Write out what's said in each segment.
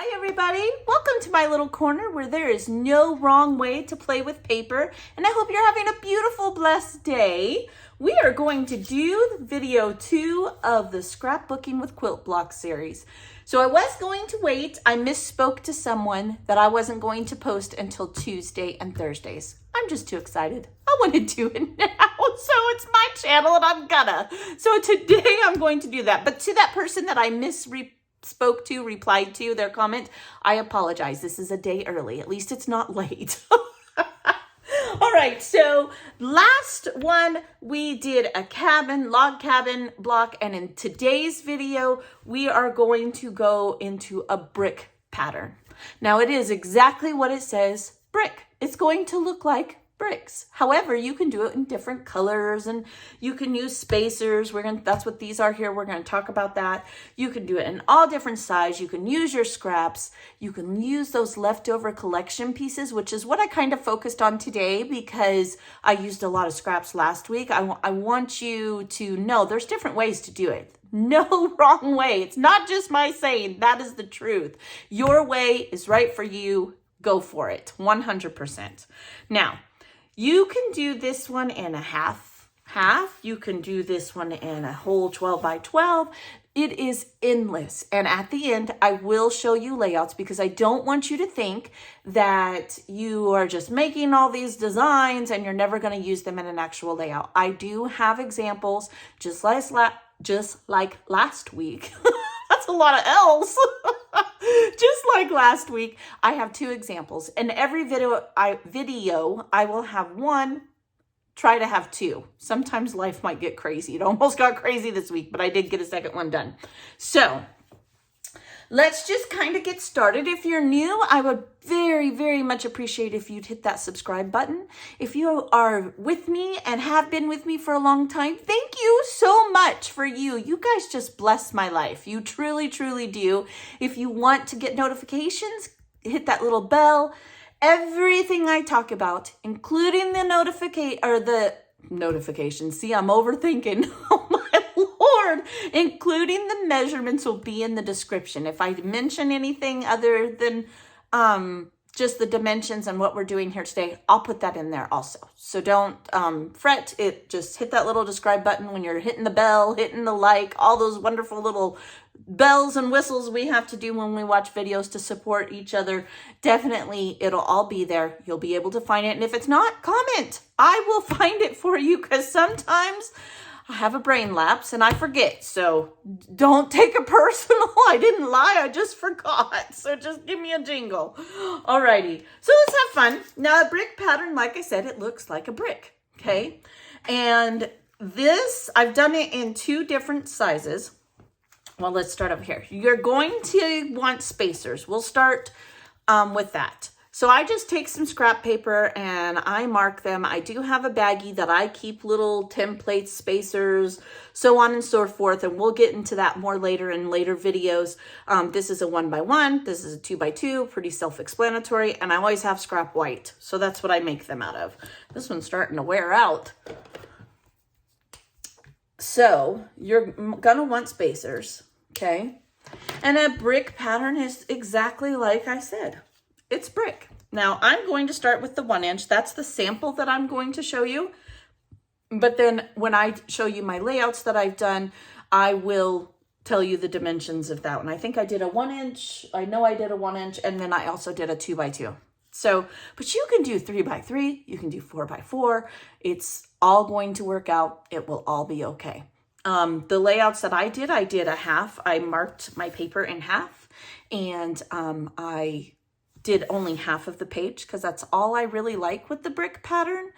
Hi everybody, welcome to my little corner where there is no wrong way to play with paper, and I hope you're having a beautiful, blessed day. We are going to do video 2 of the Scrapbooking with Quilt Block series. So I was going to wait. I misspoke to someone that I wasn't going to post until Tuesday and Thursdays. I'm just too excited. I want to do it now, so it's my channel and I'm gonna. So today I'm going to do that. But to that person that I replied to their comment, I apologize. This is a day early. At least it's not late. All right, so last one we did a log cabin block, and in today's video we are going to go into a brick pattern. Now it is exactly what it says, brick. It's going to look like bricks. However, you can do it in different colors and you can use spacers. That's what these are here. We're going to talk about that. You can do it in all different sizes. You can use your scraps. You can use those leftover collection pieces, which is what I kind of focused on today because I used a lot of scraps last week. I want you to know there's different ways to do it. No wrong way. It's not just my saying. That is the truth. Your way is right for you. Go for it. 100%. Now, you can do this one in a half. You can do this one in a whole 12 by 12. It is endless. And at the end, I will show you layouts because I don't want you to think that you are just making all these designs and you're never going to use them in an actual layout. I do have examples just like last week. That's a lot of L's. Just like last week, I have 2 examples. In every video I will have one, try to have 2. Sometimes life might get crazy. It almost got crazy this week, but I did get a second one done. So let's just kind of get started. If you're new, I would very, very much appreciate if you'd hit that subscribe button. If you are with me and have been with me for a long time, thank you so much for you. You guys just bless my life. You truly, truly do. If you want to get notifications, hit that little bell. Everything I talk about, including the notifications. See, I'm overthinking. Oh my Lord. Including the measurements will be in the description. If I mention anything other than just the dimensions and what we're doing here today, I'll put that in there also. So don't fret. Just hit that little subscribe button when you're hitting the bell, hitting the like, all those wonderful little bells and whistles we have to do when we watch videos to support each other. Definitely, it'll all be there. You'll be able to find it. And if it's not, comment. I will find it for you because sometimes I have a brain lapse and I forget. So don't take it personal. I didn't lie. I just forgot. So just give me a jingle. Alrighty. So let's have fun. Now a brick pattern, like I said, it looks like a brick. Okay. And this, I've done it in 2 different sizes. Well, let's start over here. You're going to want spacers. We'll start with that. So I just take some scrap paper and I mark them. I do have a baggie that I keep little templates, spacers, so on and so forth. And we'll get into that more later in later videos. This is a 1 by 1. This is a 2 by 2, pretty self-explanatory. And I always have scrap white. So that's what I make them out of. This one's starting to wear out. So you're gonna want spacers, okay? And a brick pattern is exactly like I said. It's brick. Now I'm going to start with the 1 inch. That's the sample that I'm going to show you. But then when I show you my layouts that I've done, I will tell you the dimensions of that one. I think I did a 1 inch. I know I did a 1 inch, and then I also did a 2 by 2. So, but you can do 3 by 3. You can do 4 by 4. It's all going to work out. It will all be okay. The layouts that I did a half. I marked my paper in half, and I did only half of the page because that's all I really like with the brick pattern.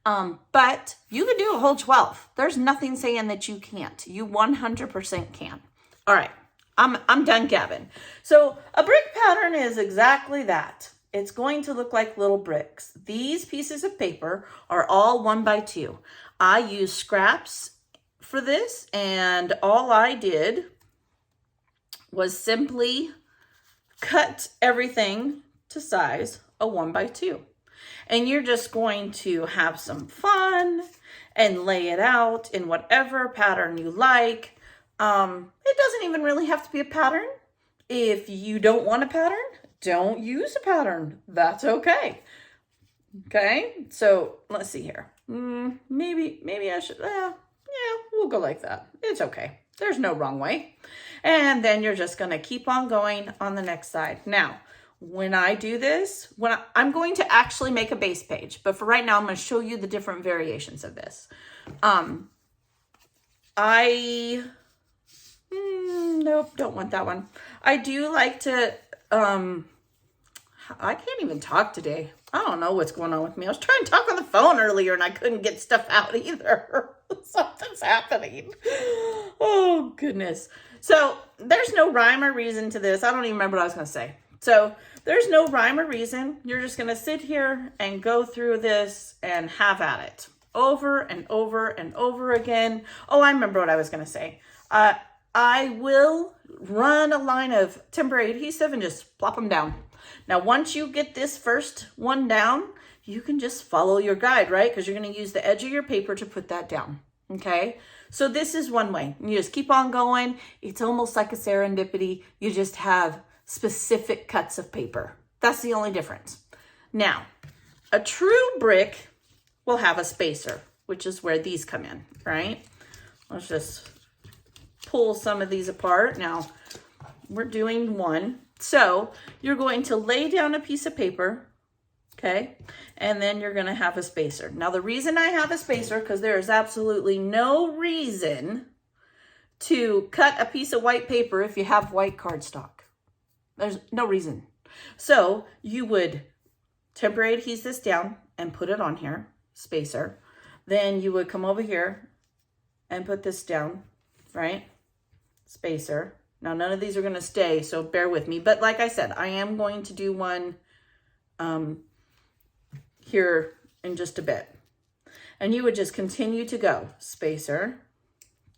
But you can do a whole 12. There's nothing saying that you can't. You 100% can. All right, I'm done gabbing. So a brick pattern is exactly that. It's going to look like little bricks. These pieces of paper are all 1 by 2. I use scraps for this, and all I did was simply cut everything to size a 1 by 2. And you're just going to have some fun and lay it out in whatever pattern you like. It doesn't even really have to be a pattern. If you don't want a pattern, don't use a pattern. That's okay. Okay, so let's see here. Maybe I should, yeah, we'll go like that. It's okay. There's no wrong way. And then you're just gonna keep on going on the next side. Now, when I do this, I'm going to actually make a base page, but for right now, I'm gonna show you the different variations of this. Nope, don't want that one. I do like to, I can't even talk today. I don't know what's going on with me. I was trying to talk on the phone earlier and I couldn't get stuff out either. Something's happening. Oh, goodness. So there's no rhyme or reason to this. I don't even remember what I was going to say. So there's no rhyme or reason. You're just going to sit here and go through this and have at it over and over and over again. Oh, I remember what I was going to say. I will run a line of temporary adhesive and just plop them down. Now, once you get this first one down, you can just follow your guide, right? Because you're going to use the edge of your paper to put that down, okay? So this is one way. You just keep on going. It's almost like a serendipity. You just have specific cuts of paper. That's the only difference. Now, a true brick will have a spacer, which is where these come in, right? Let's just pull some of these apart. Now, we're doing one. So you're going to lay down a piece of paper, okay? And then you're going to have a spacer. Now, the reason I have a spacer, because there is absolutely no reason to cut a piece of white paper if you have white cardstock. There's no reason. So you would temporary adhese this down and put it on here, spacer. Then you would come over here and put this down, right? Spacer. Now, none of these are going to stay, so bear with me. But like I said, I am going to do one here in just a bit. And you would just continue to go. Spacer,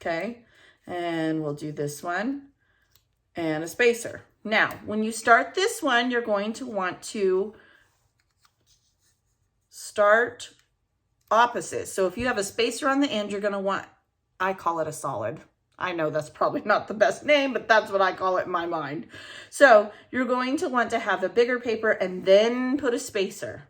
okay? And we'll do this one and a spacer. Now, when you start this one, you're going to want to start opposite. So if you have a spacer on the end, you're going to want, I call it a solid. I know that's probably not the best name, but that's what I call it in my mind. So you're going to want to have a bigger paper and then put a spacer,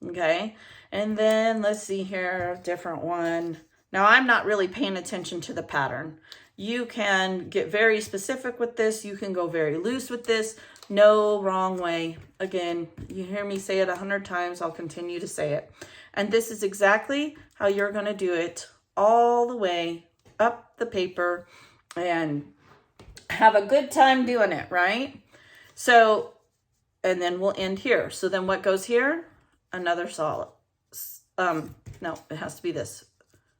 okay? And then let's see here, different one. Now I'm not really paying attention to the pattern. You can get very specific with this. You can go very loose with this. No wrong way. Again, you hear me say it 100 times. I'll continue to say it. And this is exactly how you're going to do it all the way up the paper and have a good time doing it, right? So, and then we'll end here. So then what goes here? Another solid. No, it has to be this.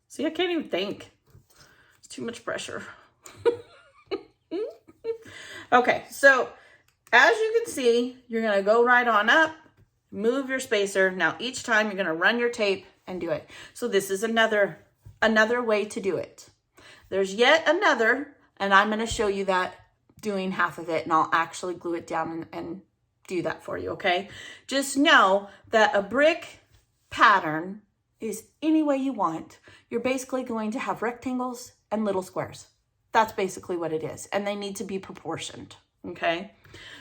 See, I can't even think. It's too much pressure. Okay, so as you can see, you're going to go right on up, move your spacer. Now, each time you're going to run your tape and do it. So this is another way to do it. There's yet another, and I'm going to show you that doing half of it, and I'll actually glue it down and do that for you, okay? Just know that a brick pattern is any way you want. You're basically going to have rectangles and little squares. That's basically what it is, and they need to be proportioned, okay?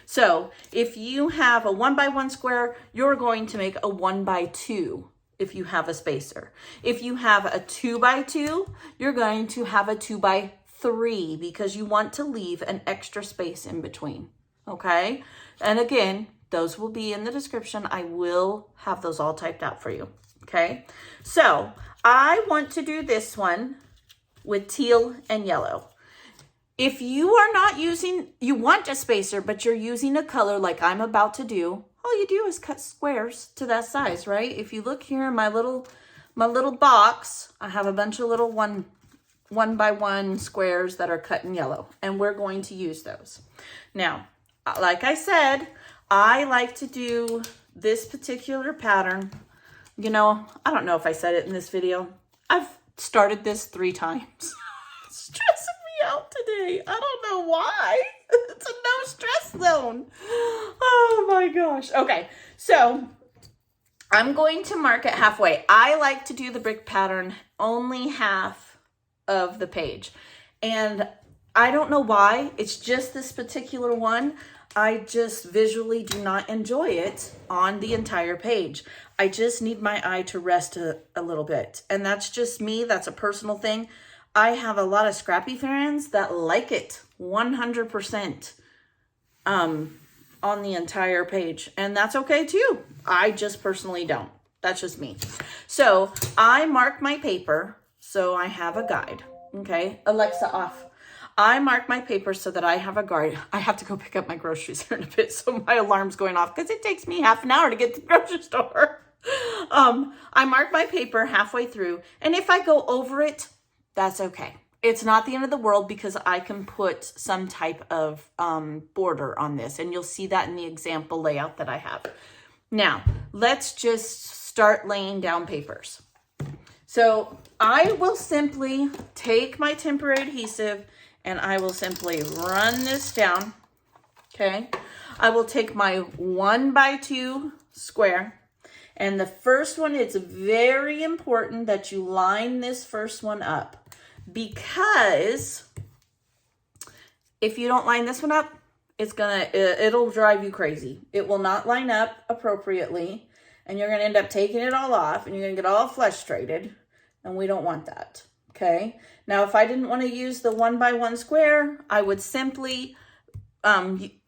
So if you have a 1x1 square, you're going to make a 1x2 if you have a spacer. If you have a 2x2, you're going to have a 2x3 because you want to leave an extra space in between, okay? And again, those will be in the description. I will have those all typed out for you, okay? So I want to do this one with teal and yellow. If you are not using, you want a spacer, but you're using a color like I'm about to do, all you do is cut squares to that size, right? If you look here in my little box, I have a bunch of little one by one squares that are cut in yellow, and we're going to use those. Now, like I said, I like to do this particular pattern. You know, I don't know if I said it in this video. I've started this 3 times. It's stressing me out today. I don't know why. It's a no stress zone. Oh my gosh. Okay, so I'm going to mark it halfway. I like to do the brick pattern only half of the page. And I don't know why. It's just this particular one. I just visually do not enjoy it on the entire page. I just need my eye to rest a little bit. And that's just me. That's a personal thing. I have a lot of Scrappy fans that like it 100% on the entire page. And that's okay too. I just personally don't. That's just me. So I mark my paper. So I have a guide. Okay. Alexa off. I mark my paper so that I have a guide. I have to go pick up my groceries here in a bit. So my alarm's going off because it takes me half an hour to get to the grocery store. I mark my paper halfway through. And if I go over it, that's okay. It's not the end of the world because I can put some type of border on this. And you'll see that in the example layout that I have. Now, let's just start laying down papers. So I will simply take my temporary adhesive and I will simply run this down, okay? I will take my 1x2 square, and the first one, it's very important that you line this first one up, because if you don't line this one up, it'll drive you crazy. It will not line up appropriately, and you're gonna end up taking it all off, and you're gonna get all frustrated, and we don't want that. Okay, now if I didn't want to use the 1x1 square, I would simply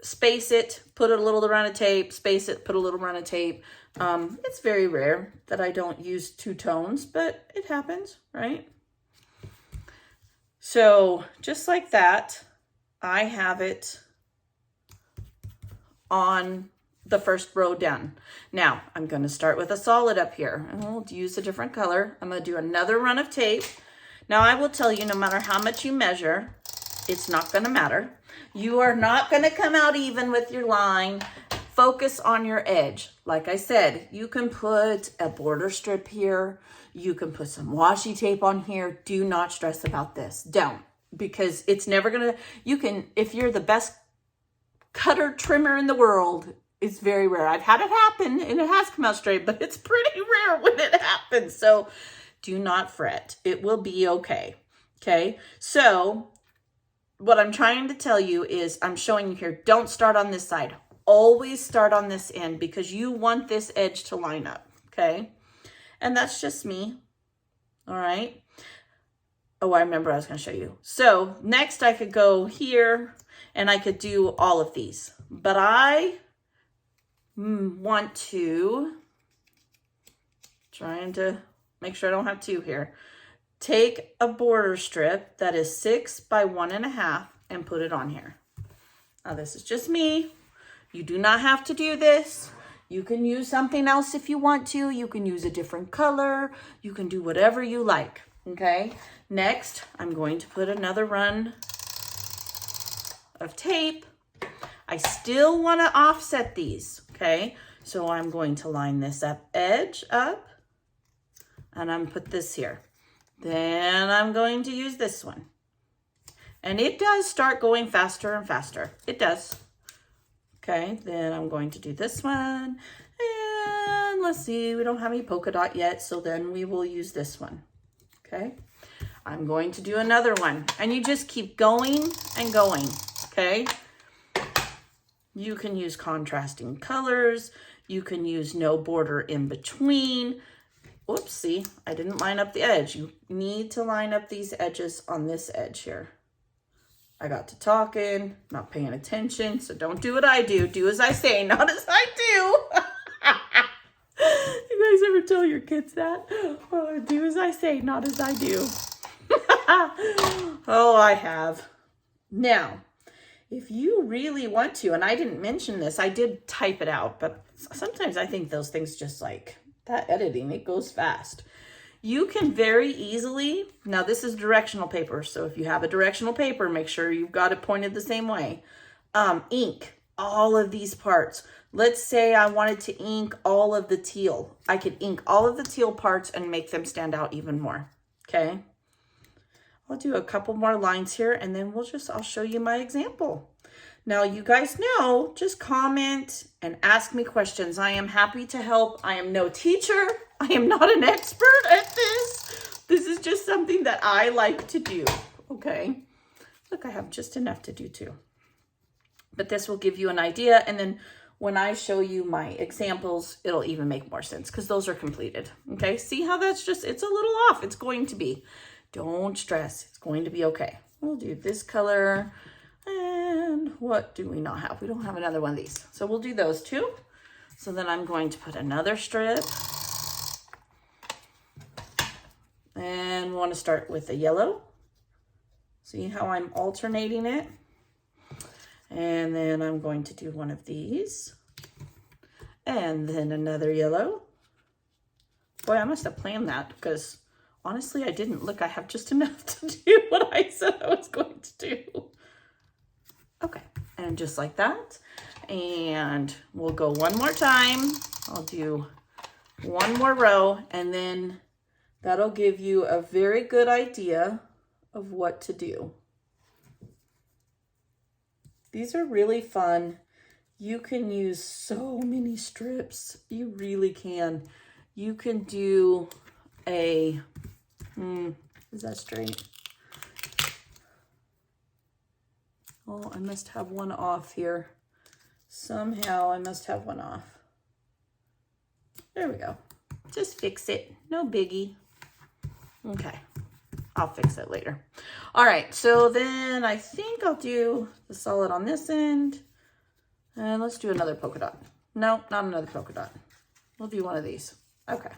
space it, put a little run of tape, space it, put a little run of tape. It's very rare that I don't use two tones, but it happens, right? So just like that, I have it on the first row done. Now I'm going to start with a solid up here, and we'll use a different color. I'm going to do another run of tape. Now, I will tell you, no matter how much you measure, it's not going to matter. You are not going to come out even with your line. Focus on your edge. Like I said, you can put a border strip here. You can put some washi tape on here. Do not stress about this. Don't, because it's never going to, you can, if you're the best cutter trimmer in the world, it's very rare. I've had it happen and it has come out straight, but it's pretty rare when it happens. So do not fret. It will be okay. Okay. So what I'm trying to tell you is I'm showing you here, don't start on this side. Always start on this end because you want this edge to line up. Okay. And that's just me. All right. Oh, I remember I was going to show you. So next I could go here and I could do all of these, but I want to, trying to make sure I don't have two here. Take a border strip that is 6 by 1.5 and put it on here. Now this is just me. You do not have to do this. You can use something else if you want to. You can use a different color. You can do whatever you like. Okay. Next, I'm going to put another run of tape. I still want to offset these. Okay. So I'm going to line this up, edge up. And I'm put this here. Then I'm going to use this one. And it does start going faster and faster. It does. Okay, then I'm going to do this one. And let's see, we don't have any polka dot yet, so then we will use this one. Okay, I'm going to do another one. And you just keep going and going, okay? You can use contrasting colors. You can use no border in between. Whoopsie, I didn't line up the edge. You need to line up these edges on this edge here. I got to talking, not paying attention, so don't do what I do. Do as I say, not as I do. You guys ever tell your kids that? Oh, do as I say, not as I do. Oh, I have. Now, if you really want to, and I didn't mention this, I did type it out, but sometimes I think those things just like, that editing, it goes fast. You can very easily, now this is directional paper, so if you have a directional paper, make sure you've got it pointed the same way. Ink all of these parts. Let's say I wanted to ink all of the teal. I could ink all of the teal parts and make them stand out even more, okay? I'll do a couple more lines here and then I'll show you my example. Now, you guys know, just comment and ask me questions. I am happy to help. I am no teacher. I am not an expert at this. This is just something that I like to do, okay? Look, I have just enough to do 2. But this will give you an idea. And then when I show you my examples, it'll even make more sense because those are completed. Okay, see how that's just, it's a little off. It's going to be. Don't stress. It's going to be okay. We'll do this color. And what do we not have? We don't have another one of these. So we'll do those 2. So then I'm going to put another strip. And we want to start with the yellow. See how I'm alternating it? And then I'm going to do one of these. And then another yellow. Boy, I must have planned that because honestly, I didn't. Look, I have just enough to do what I said I was going to do. Okay, and just like that. And we'll go one more time. I'll do one more row, and then that'll give you a very good idea of what to do. These are really fun. You can use so many strips. You really can. You can do a, is that straight? Oh, I must have one off here. Somehow I must have one off. There we go. Just fix it. No biggie. Okay. I'll fix it later. All right, so then I think I'll do the solid on this end. And let's do another polka dot. No, not another polka dot. We'll do one of these. Okay,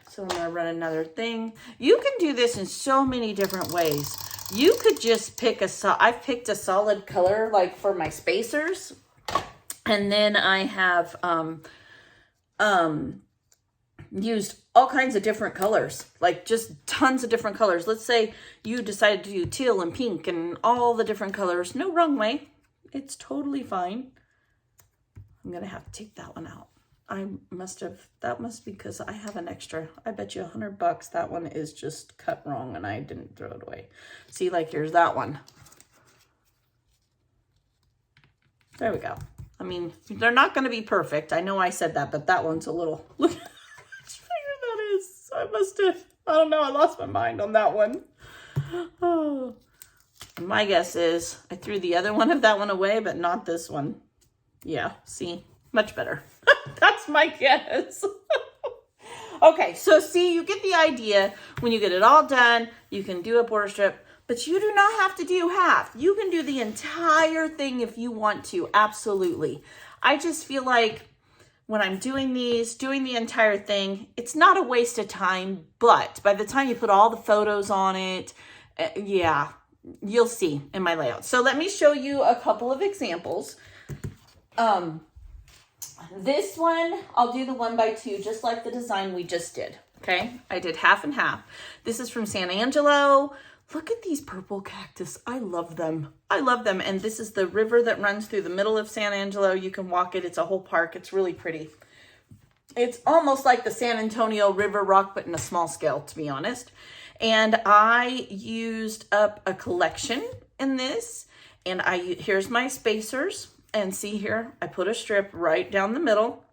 so I'm gonna run another thing. You can do this in so many different ways. You could just pick I've picked a solid color like for my spacers. And then I have used all kinds of different colors, like just tons of different colors. Let's say you decided to do teal and pink and all the different colors. No wrong way. It's totally fine. I'm going to have to take that one out. That must be because I have an extra. I bet you $100 that one is just cut wrong and I didn't throw it away. See, like here's that one. There we go. I mean, they're not going to be perfect. I know I said that, but that one's a little, look at how much bigger that is. I must have, I don't know, I lost my mind on that one. Oh. My guess is I threw the other one of that one away, but not this one. Yeah, see, much better. That's my guess. Okay, so see, you get the idea. When you get it all done, you can do a border strip, but you do not have to do half. You can do the entire thing if you want to, absolutely. I just feel like when I'm doing these, doing the entire thing, it's not a waste of time, but by the time you put all the photos on it, yeah, you'll see in my layout. So let me show you a couple of examples. This one, I'll do the 1x2, just like the design we just did. Okay, I did half and half. This is from San Angelo. Look at these purple cactus. I love them. I love them. And this is the river that runs through the middle of San Angelo. You can walk it. It's a whole park. It's really pretty. It's almost like the San Antonio River Rock, but in a small scale, to be honest. And I used up a collection in this. And here's my spacers. And see here, I put a strip right down the middle.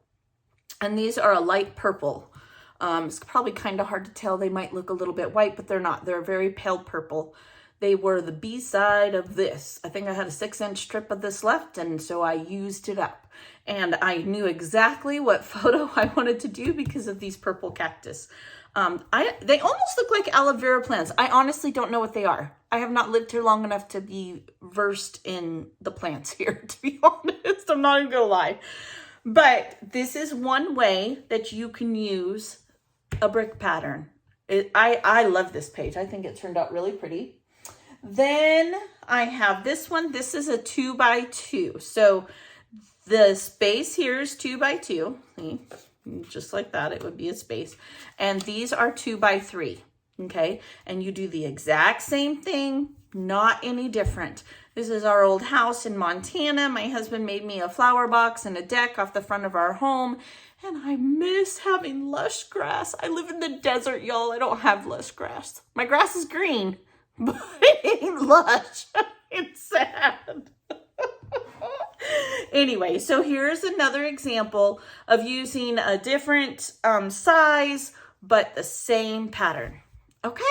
And these are a light purple. It's probably kind of hard to tell. They might look a little bit white, but they're not. They're a very pale purple. They were the B-side of this. I think I had a 6-inch strip of this left, and so I used it up. And I knew exactly what photo I wanted to do because of these purple cactus. They almost look like aloe vera plants. I honestly don't know what they are. I have not lived here long enough to be versed in the plants here, to be honest. I'm not even gonna lie. But this is one way that you can use a brick pattern. I love this page. I think it turned out really pretty. Then I have this one. This is a 2x2. So the space here is 2x2. See, just like that, it would be a space. And these are 2x3. Okay, and you do the exact same thing, not any different. This is our old house in Montana. My husband made me a flower box and a deck off the front of our home, and I miss having lush grass. I live in the desert, y'all. I don't have lush grass. My grass is green, but it ain't lush. It's sad. Anyway, so here's another example of using a different size, but the same pattern. Okay,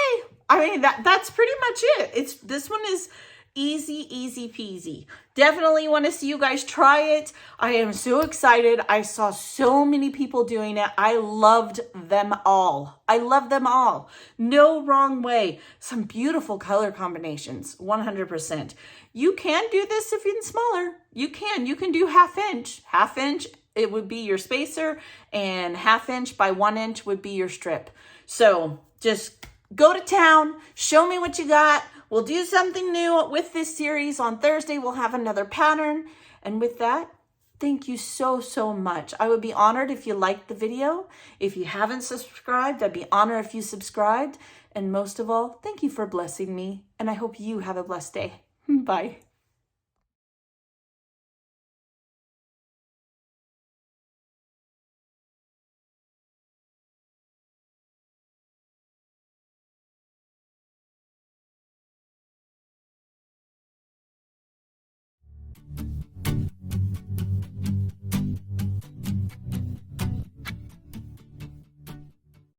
I mean, that's pretty much it. This one is Easy, easy peasy. Definitely want to see you guys try it. I am so excited. I saw so many people doing it. I loved them all. I love them all. No wrong way. Some beautiful color combinations, 100%. You can do this if you're smaller. You can do half inch. Half inch, it would be your spacer, and half inch by 1 inch would be your strip. So just go to town, show me what you got. We'll do something new with this series. On Thursday, we'll have another pattern. And with that, thank you so, so much. I would be honored if you liked the video. If you haven't subscribed, I'd be honored if you subscribed. And most of all, thank you for blessing me. And I hope you have a blessed day. Bye.